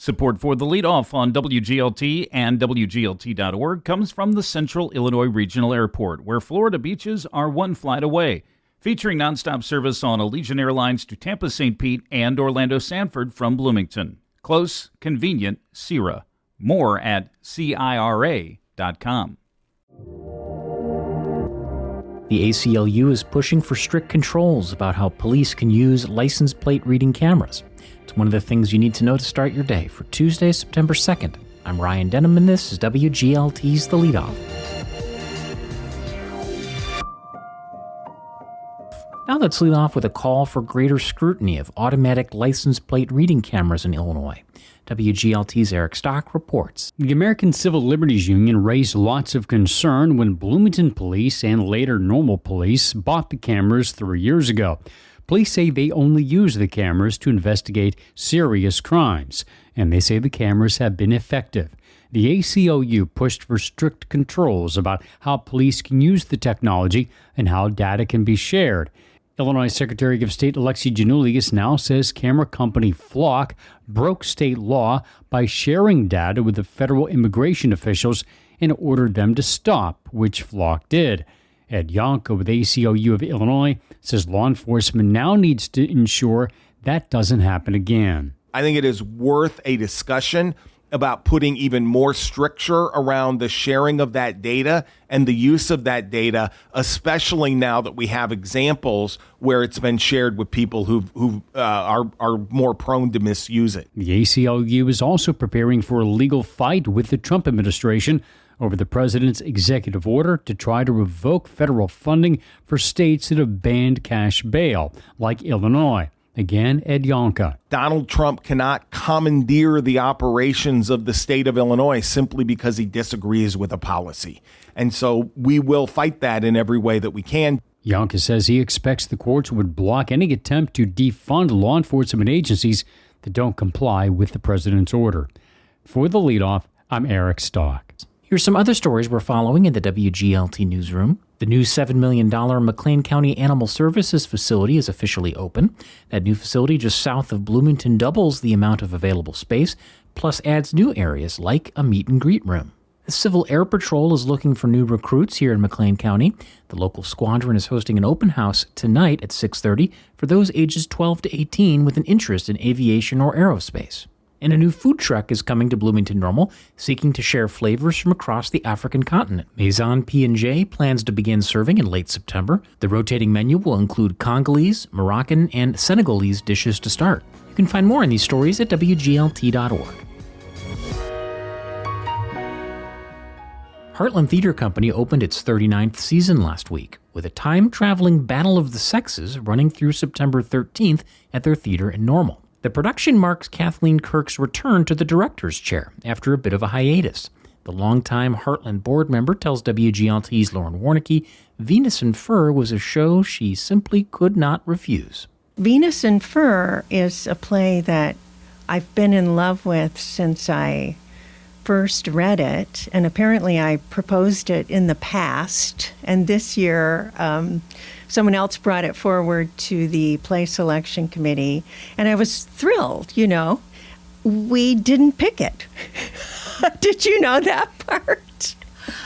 Support for the Leadoff on WGLT and WGLT.org comes from the Central Illinois Regional Airport, where Florida beaches are one flight away. Featuring nonstop service on Allegiant Airlines to Tampa, St. Pete, and Orlando Sanford from Bloomington. Close, convenient, CIRA. More at CIRA.com. The ACLU is pushing for strict controls about how police can use license plate reading cameras. It's one of the things you need to know to start your day for Tuesday, September 2nd. I'm Ryan Denham, and this is WGLT's The Leadoff. Now let's lead off with a call for greater scrutiny of automatic license plate reading cameras in Illinois. WGLT's Eric Stock reports. The American Civil Liberties Union raised lots of concern when Bloomington Police and later Normal Police bought the cameras 3 years ago. Police say they only use the cameras to investigate serious crimes, and they say the cameras have been effective. The ACLU pushed for strict controls about how police can use the technology and how data can be shared. Illinois Secretary of State Alexi Giannoulias now says camera company Flock broke state law by sharing data with the federal immigration officials and ordered them to stop, which Flock did. Ed Yonka with ACLU of Illinois says law enforcement now needs to ensure that doesn't happen again. I think it is worth a discussion about putting even more stricture around the sharing of that data and the use of that data, especially now that we have examples where it's been shared with people who are more prone to misuse it. The ACLU is also preparing for a legal fight with the Trump administration over the president's executive order to try to revoke federal funding for states that have banned cash bail, like Illinois. Again, Ed Yonka. Donald Trump cannot commandeer the operations of the state of Illinois simply because he disagrees with a policy. And so we will fight that in every way that we can. Yonka says he expects the courts would block any attempt to defund law enforcement agencies that don't comply with the president's order. For The Leadoff, I'm Eric Stock. Here's some other stories we're following in the WGLT newsroom. The new $7 million McLean County Animal Services facility is officially open. That new facility just south of Bloomington doubles the amount of available space, plus adds new areas like a meet and greet room. The Civil Air Patrol is looking for new recruits here in McLean County. The local squadron is hosting an open house tonight at 6:30 for those ages 12 to 18 with an interest in aviation or aerospace. And a new food truck is coming to Bloomington Normal, seeking to share flavors from across the African continent. Maison P&J plans to begin serving in late September. The rotating menu will include Congolese, Moroccan, and Senegalese dishes to start. You can find more on these stories at WGLT.org. Heartland Theater Company opened its 39th season last week, with a time-traveling battle of the sexes running through September 13th at their theater in Normal. The production marks Kathleen Kirk's return to the director's chair after a bit of a hiatus. The longtime Heartland board member tells WGLT's Lauren Warnicki Venus and Fur was a show she simply could not refuse. Venus and Fur is a play that I've been in love with since I first read it, and apparently I proposed it in the past, and this year someone else brought it forward to the play selection committee, and I was thrilled, We didn't pick it. Did you know that part?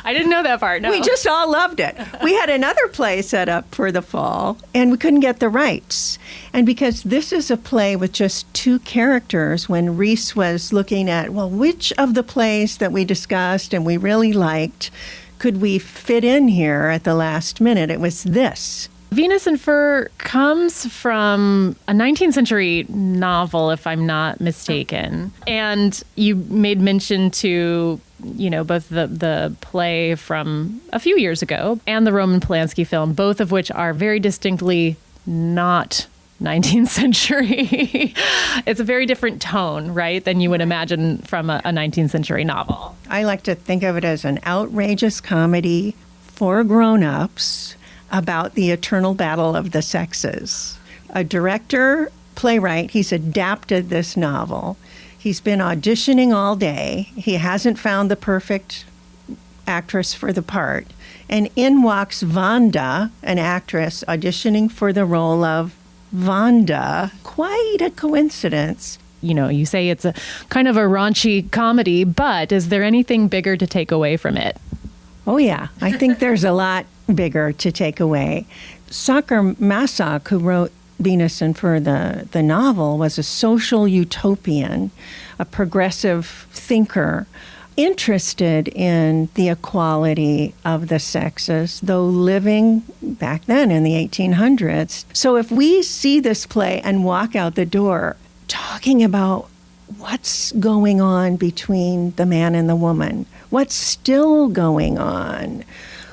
I didn't know that part, no. We just all loved it. We had another play set up for the fall, and we couldn't get the rights. And because this is a play with just two characters, when Reese was looking at, which of the plays that we discussed and we really liked could we fit in here at the last minute, it was this. Venus and Fur comes from a 19th century novel, if I'm not mistaken. And you made mention to, both the play from a few years ago and the Roman Polanski film, both of which are very distinctly not 19th century. It's a very different tone, right, than you would imagine from a 19th century novel. I like to think of it as an outrageous comedy for grown-ups about the eternal battle of the sexes. A director, playwright, he's adapted this novel. He's been auditioning all day. He hasn't found the perfect actress for the part. And in walks Vanda, an actress auditioning for the role of Vanda. Quite a coincidence. you say it's a kind of a raunchy comedy, but is there anything bigger to take away from it? Oh, yeah. I think there's a lot bigger to take away. Sakar Masak, who wrote Venus and Fur, the novel, was a social utopian, a progressive thinker, interested in the equality of the sexes, though living back then in the 1800s. So if we see this play and walk out the door talking about what's going on between the man and the woman, what's still going on,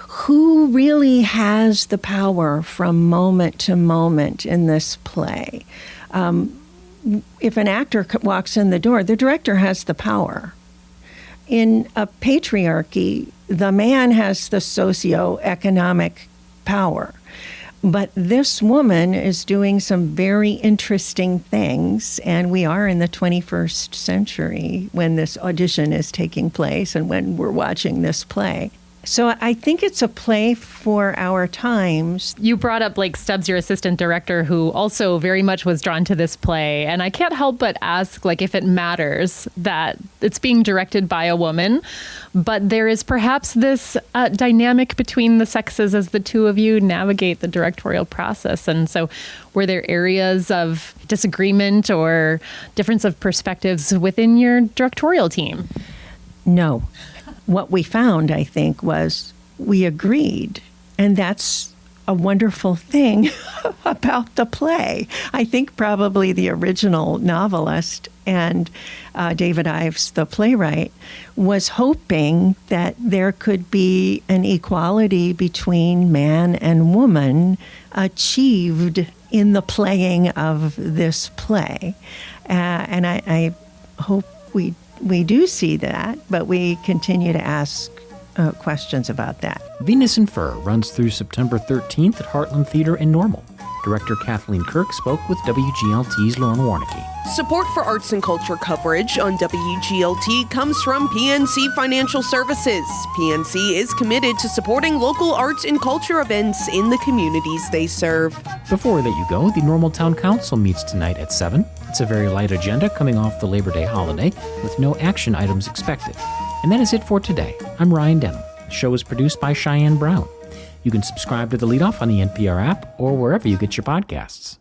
who really has the power from moment to moment in this play. If an actor walks in the door, the director has the power. In a patriarchy, the man has the socioeconomic power. But this woman is doing some very interesting things, and we are in the 21st century when this audition is taking place and when we're watching this play. So I think it's a play for our times. You brought up Blake Stubbs, your assistant director, who also very much was drawn to this play. And I can't help but ask, if it matters that it's being directed by a woman, but there is perhaps this dynamic between the sexes as the two of you navigate the directorial process. And so were there areas of disagreement or difference of perspectives within your directorial team? No. What we found, I think, was we agreed. And that's a wonderful thing about the play. I think probably the original novelist and David Ives, the playwright, was hoping that there could be an equality between man and woman achieved in the playing of this play. And I hope we do see that, but we continue to ask questions about that. Venus and Fur runs through September 13th at Heartland Theater in Normal. Director Kathleen Kirk spoke with WGLT's Lauren Warnicki. Support for arts and culture coverage on WGLT comes from PNC Financial Services. PNC is committed to supporting local arts and culture events in the communities they serve. Before that you go, the Normal Town Council meets tonight at 7. It's a very light agenda coming off the Labor Day holiday with no action items expected. And that is it for today. I'm Ryan Denham. The show is produced by Cheyenne Brown. You can subscribe to the Leadoff on the NPR app or wherever you get your podcasts.